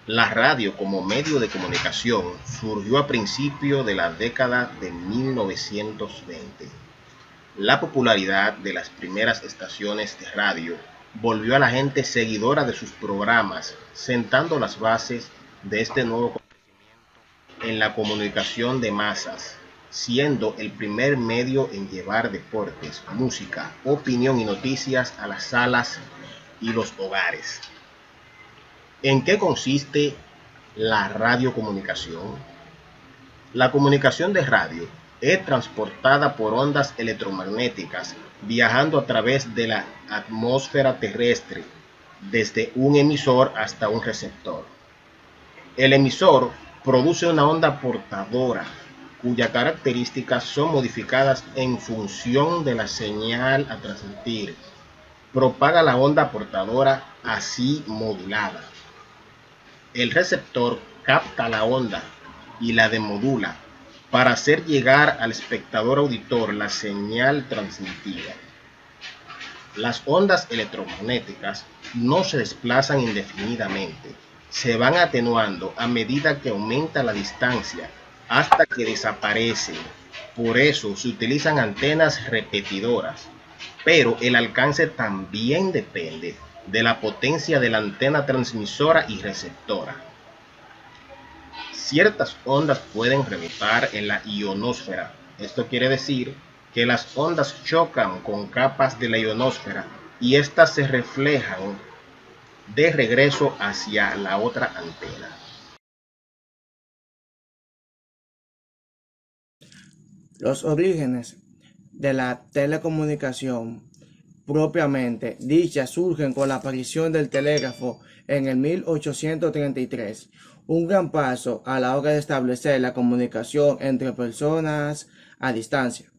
La radio como medio de comunicación surgió a principios de la década de 1920. La popularidad de las primeras estaciones de radio volvió a la gente seguidora de sus programas, sentando las bases de este nuevo en la comunicación de masas, siendo el primer medio en llevar deportes, música, opinión y noticias a las salas y los hogares. ¿En qué consiste la radiocomunicación? La comunicación de radio es transportada por ondas electromagnéticas viajando a través de la atmósfera terrestre, desde un emisor hasta un receptor. El emisor produce una onda portadora cuyas características son modificadas en función de la señal a transmitir. Propaga la onda portadora así modulada. El receptor capta la onda y la demodula para hacer llegar al espectador auditor la señal transmitida. Las ondas electromagnéticas no se desplazan indefinidamente, se van atenuando a medida que aumenta la distancia hasta que desaparecen. Por eso se utilizan antenas repetidoras, pero el alcance también depende de la potencia de la antena transmisora y receptora. Ciertas ondas pueden rebotar en la ionosfera. Esto quiere decir que las ondas chocan con capas de la ionosfera y éstas se reflejan de regreso hacia la otra antena. Los orígenes de la telecomunicación propiamente dicha surgen con la aparición del telégrafo en el 1833, un gran paso a la hora de establecer la comunicación entre personas a distancia.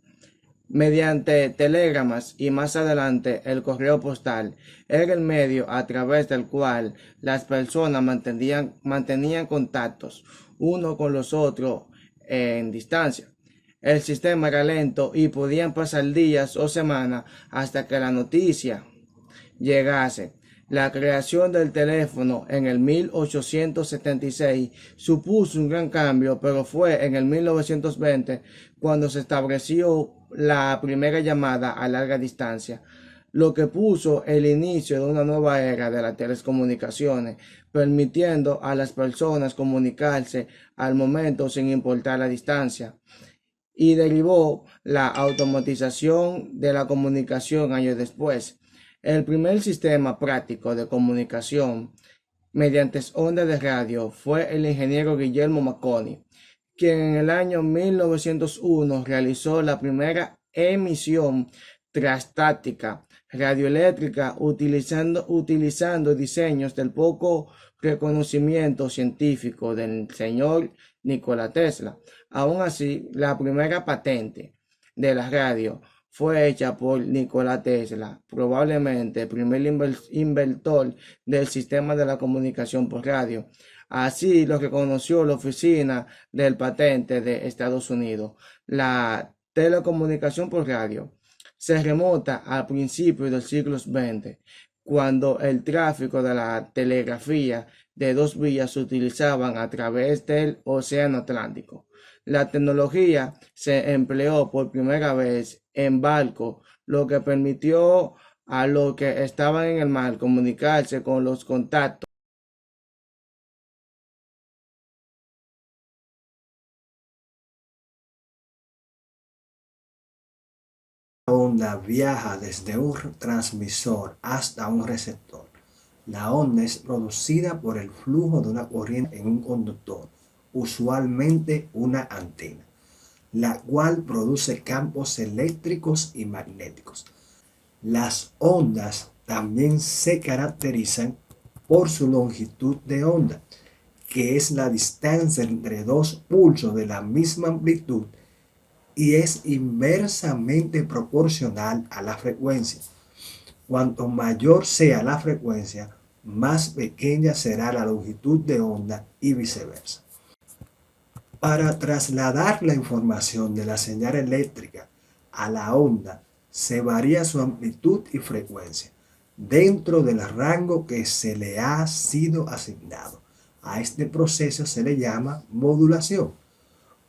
Mediante telegramas y más adelante el correo postal era el medio a través del cual las personas mantenían contactos uno con los otros en distancia. El sistema era lento y podían pasar días o semanas hasta que la noticia llegase. La creación del teléfono en el 1876 supuso un gran cambio, pero fue en el 1920 cuando se estableció la primera llamada a larga distancia, lo que puso el inicio de una nueva era de las telecomunicaciones, permitiendo a las personas comunicarse al momento sin importar la distancia, y derivó la automatización de la comunicación años después. El primer sistema práctico de comunicación mediante ondas de radio fue el ingeniero Guillermo Marconi, quien en el año 1901 realizó la primera emisión transtática radioeléctrica utilizando diseños del poco reconocimiento científico del señor Nikola Tesla. Aún así, la primera patente de la radio fue hecha por Nikola Tesla, probablemente el primer inventor del sistema de la comunicación por radio. Así lo reconoció la Oficina del Patente de Estados Unidos. La telecomunicación por radio se remonta al principio del siglo XX, cuando el tráfico de la telegrafía de dos vías se utilizaban a través del Océano Atlántico. La tecnología se empleó por primera vez en barcos, lo que permitió a los que estaban en el mar comunicarse con los contactos. La onda viaja desde un transmisor hasta un receptor. La onda es producida por el flujo de una corriente en un conductor, usualmente una antena, la cual produce campos eléctricos y magnéticos. Las ondas también se caracterizan por su longitud de onda, que es la distancia entre dos pulsos de la misma amplitud y es inversamente proporcional a la frecuencia. Cuanto mayor sea la frecuencia, más pequeña será la longitud de onda y viceversa. Para trasladar la información de la señal eléctrica a la onda, se varía su amplitud y frecuencia dentro del rango que se le ha sido asignado. A este proceso se le llama modulación.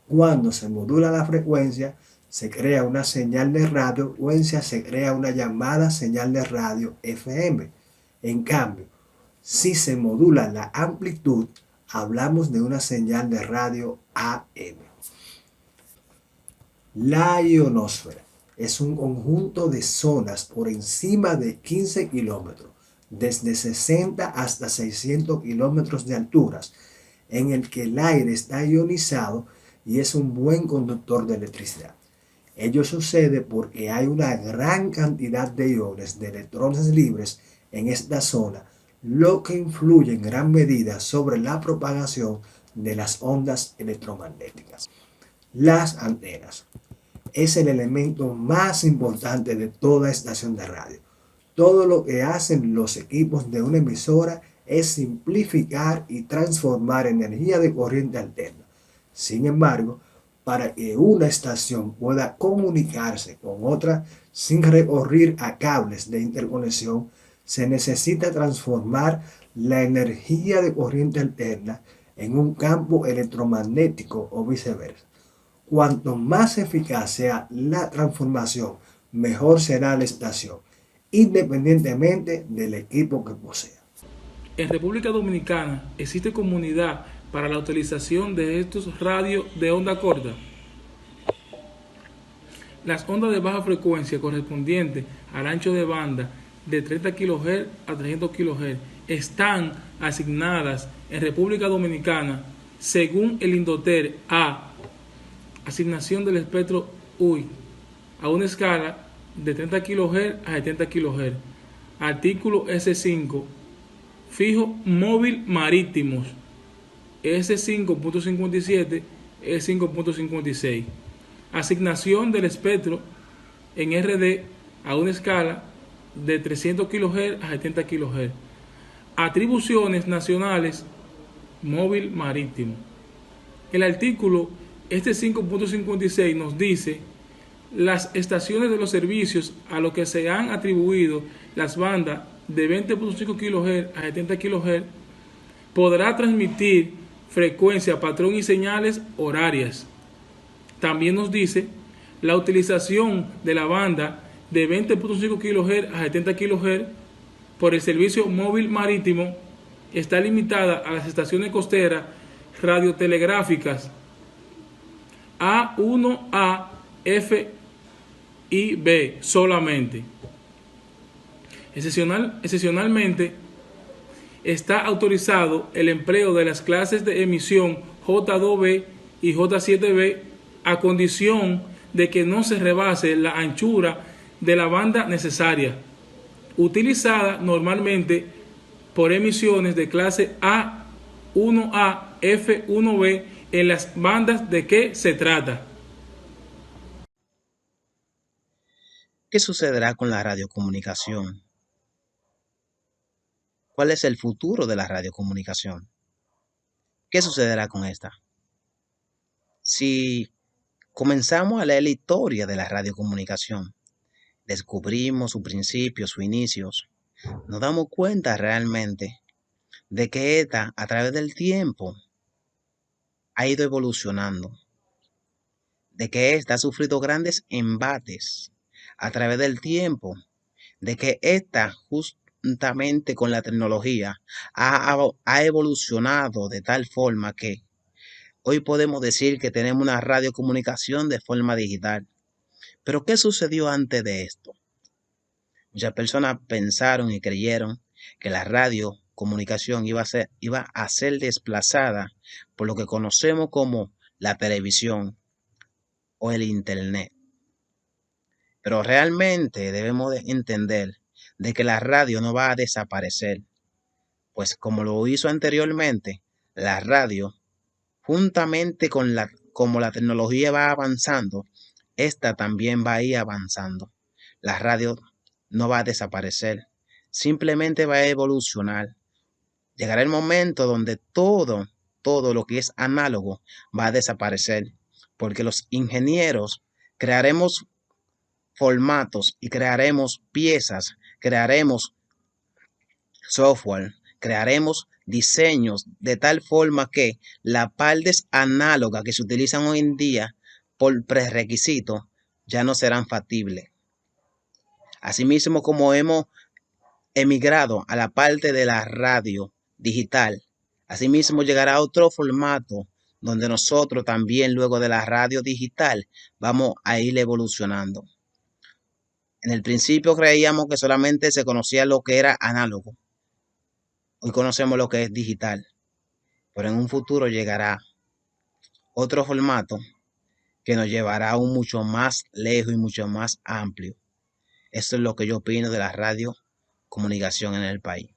Cuando se modula la frecuencia, se crea una señal de radiofrecuencia, se crea una llamada señal de radio FM. En cambio, si se modula la amplitud, hablamos de una señal de radio AM. La ionosfera es un conjunto de zonas por encima de 15 kilómetros, desde 60 hasta 600 kilómetros de alturas, en el que el aire está ionizado y es un buen conductor de electricidad. Ello sucede porque hay una gran cantidad de iones de electrones libres en esta zona, lo que influye en gran medida sobre la propagación de las ondas electromagnéticas. Las antenas es el elemento más importante de toda estación de radio. Todo lo que hacen los equipos de una emisora es simplificar y transformar energía de corriente alterna. Sin embargo, para que una estación pueda comunicarse con otra sin recurrir a cables de interconexión, se necesita transformar la energía de corriente alterna en un campo electromagnético o viceversa. Cuanto más eficaz sea la transformación, mejor será la estación, independientemente del equipo que posea. En República Dominicana existe comunidad para la utilización de estos radios de onda corta. Las ondas de baja frecuencia correspondientes al ancho de banda de 30 kHz a 300 kHz están asignadas en República Dominicana según el Indoter a asignación del espectro UI a una escala de 30 kHz a 70 kHz. Artículo S5 fijo móvil marítimos S5.57, S5.56. Asignación del espectro en RD a una escala de 300 kHz a 70 kHz. Atribuciones nacionales móvil marítimo. El artículo 5.56 nos dice las estaciones de los servicios a los que se han atribuido las bandas de 20.5 kHz a 70 kHz podrá transmitir frecuencia, patrón y señales horarias. También nos dice la utilización de la banda de 20.5 kHz a 70 kHz por el servicio móvil marítimo está limitada a las estaciones costeras radiotelegráficas A1A, F y B solamente. Excepcionalmente está autorizado el empleo de las clases de emisión J2B y J7B a condición de que no se rebase la anchura de la banda necesaria, utilizada normalmente por emisiones de clase A1A, F1B en las bandas de que se trata. ¿Qué sucederá con la radiocomunicación? ¿Cuál es el futuro de la radiocomunicación? ¿Qué sucederá con esta? Si comenzamos a leer la historia de la radiocomunicación, descubrimos su principio, sus inicios, nos damos cuenta realmente de que esta, a través del tiempo, ha ido evolucionando, de que esta ha sufrido grandes embates a través del tiempo, de que esta juntamente con la tecnología ha evolucionado de tal forma que hoy podemos decir que tenemos una radiocomunicación de forma digital. Pero ¿qué sucedió antes de esto? Muchas personas pensaron y creyeron que la radiocomunicación iba a ser desplazada por lo que conocemos como la televisión o el internet. Pero realmente debemos de entender de que la radio no va a desaparecer, pues como lo hizo anteriormente, la radio, juntamente con como la tecnología va avanzando, esta también va a ir avanzando. La radio no va a desaparecer, simplemente va a evolucionar. Llegará el momento donde todo lo que es análogo va a desaparecer, porque los ingenieros crearemos formatos y crearemos piezas, crearemos software, crearemos diseños de tal forma que las partes análogas que se utilizan hoy en día por prerequisito ya no serán factibles. Asimismo, como hemos emigrado a la parte de la radio digital, asimismo llegará otro formato donde nosotros también luego de la radio digital vamos a ir evolucionando. En el principio creíamos que solamente se conocía lo que era análogo. Hoy conocemos lo que es digital, pero en un futuro llegará otro formato que nos llevará aún mucho más lejos y mucho más amplio. Esto es lo que yo opino de la radio comunicación en el país.